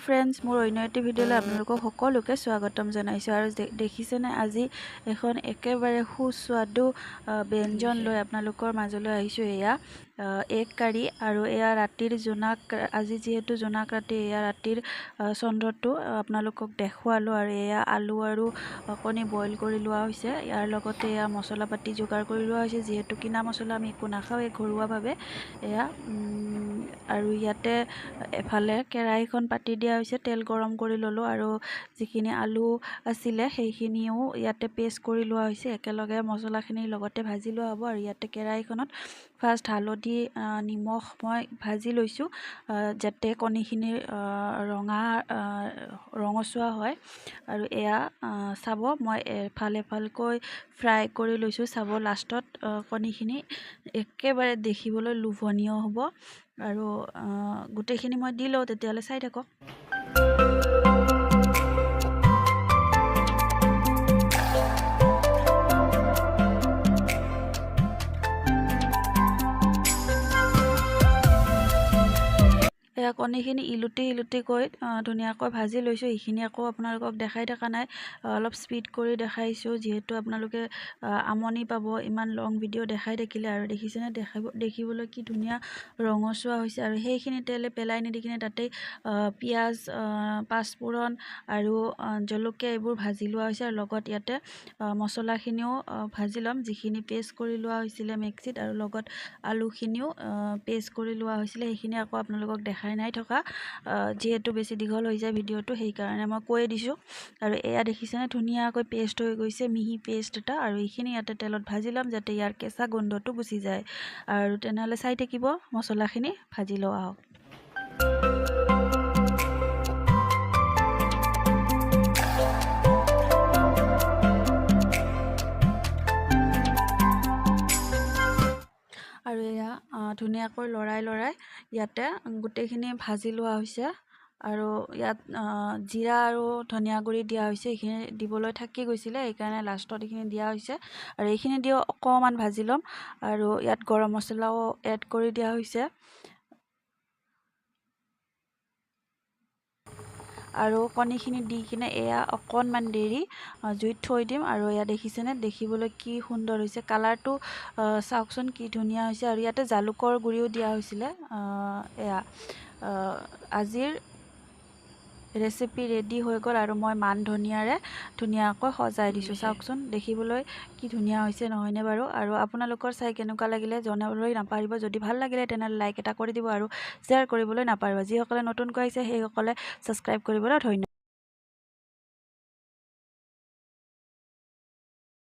Friends, মোৰ অন্য এটি ভিডিঅ'লৈ আপোনালোকক সকলোকে স্বাগতম জনাইছোঁ। আৰু দেখিছেনে আজি এখন একেবাৰে সুস্বাদু ব্যঞ্জন লৈ আপোনালোকৰ মাজলৈ আহিছোঁ। এয়া এগ কাৰী, আৰু এয়া ৰাতিৰ জোনাক, আজি যিহেতু জোনাক ৰাতি, এয়া ৰাতিৰ চন্দ্ৰটো আপোনালোকক দেখুৱালোঁ। আৰু এয়া আলু আৰু কণী বইল কৰি লোৱা হৈছে। ইয়াৰ লগতে এয়া মছলা পাতি যোগাৰ কৰি লোৱা হৈছে, যিহেতু কিনা মছলা আমি একো নাখাওঁ, এই ঘৰুৱাভাৱে এয়া। আৰু ইয়াতে এফালে কেৰাহীখন পাতি দিয়া হৈছে, তেল গৰম কৰি ল'লোঁ, আৰু যিখিনি আলু আছিলে সেইখিনিও ইয়াতে পেষ্ট কৰি লোৱা হৈছে। একেলগে মছলাখিনিৰ লগতে ভাজি লোৱা হ'ব। আৰু ইয়াতে কেৰাহীখনত ফাৰ্ষ্ট হালধি নিমখ মই ভাজি লৈছোঁ, যাতে কণীখিনিৰ ৰঙচুৱা হয়। আৰু এয়া চাব, মই এফাল এফালকৈ ফ্ৰাই কৰি লৈছোঁ। চাব, লাষ্টত কণীখিনি একেবাৰে দেখিবলৈ লোভনীয় হ'ব। আৰু গোটেইখিনি মই দি লওঁ, তেতিয়াহ'লে চাই থাকক। এয়া কণীখিনি ইলুটি ধুনীয়াকৈ ভাজি লৈছোঁ। এইখিনি আকৌ আপোনালোকক দেখাই থকা নাই, অলপ স্পীড কৰি দেখাইছোঁ, যিহেতু আপোনালোকে আমনি পাব ইমান লং ভিডিঅ' দেখাই থাকিলে। আৰু দেখিছেনে, দেখিবলৈ কি ধুনীয়া ৰঙচুৱা হৈছে। আৰু সেইখিনি তেলে পেলাই নিদি কিনে তাতেই পিঁয়াজ, পাঁচফোৰণ আৰু জলকীয়া এইবোৰ ভাজি লোৱা হৈছে। আৰু লগত ইয়াতে মছলাখিনিও ভাজি ল'ম, যিখিনি পেষ্ট কৰি লোৱা হৈছিলে মিক্সিত, আৰু লগত আলুখিনিও পেষ্ট কৰি লোৱা হৈছিলে। সেইখিনি আকৌ আপোনালোকক দেখাই নাই থকা, যিহেতু বেছি দীঘল হৈ যায় ভিডিঅ'টো, সেইকাৰণে মই কৈ দিছোঁ। আৰু এয়া দেখিছেনে, ধুনীয়াকৈ পেষ্ট হৈ গৈছে, মিহি পেষ্ট এটা। আৰু এইখিনি ইয়াতে তেলত ভাজি ল'ম, যাতে ইয়াৰ কেঁচা গোন্ধটো গুচি যায়। আৰু তেনেহ'লে চাই থাকিব, মছলাখিনি ভাজি লোৱা হওক। আৰু এয়া ধুনীয়াকৈ লৰাই ইয়াতে গোটেইখিনি ভাজি লোৱা হৈছে। আৰু ইয়াত জিৰা আৰু ধনিয়া গুড়ি দিয়া হৈছে, এইখিনি দিবলৈ থাকি গৈছিলে, সেইকাৰণে লাষ্টত এইখিনি দিয়া হৈছে। আৰু এইখিনি দিও অকণমান ভাজি ল'ম। আৰু ইয়াত গৰম মছলাও এড কৰি দিয়া হৈছে। আৰু কণীখিনি দি কিনে এয়া অকণমান দেৰি জুইত থৈ দিম। আৰু এয়া দেখিছেনে, দেখিবলৈ কি সুন্দৰ হৈছে, কালাৰটো চাওকচোন কি ধুনীয়া হৈছে। আৰু ইয়াতে জালুকৰ গুড়িও দিয়া হৈছিলে। এয়া আজিৰ ৰেচিপি ৰেডি হৈ গ'ল। আৰু মই মান ধনিয়াৰে ধুনীয়াকৈ সজাই দিছোঁ, চাওকচোন দেখিবলৈ কি ধুনীয়া হৈছে, নহয়নে বাৰু? আৰু আপোনালোকৰ চাই কেনেকুৱা লাগিলে জনাবলৈ নাপাহৰিব। যদি ভাল লাগিলে তেনেহ'লে লাইক এটা কৰি দিব, আৰু শ্বেয়াৰ কৰিবলৈ নাপাহৰিব। যিসকলে নতুনকৈ আহিছে সেইসকলে ছাবস্ক্ৰাইব কৰিবলৈ ধন্যবাদ।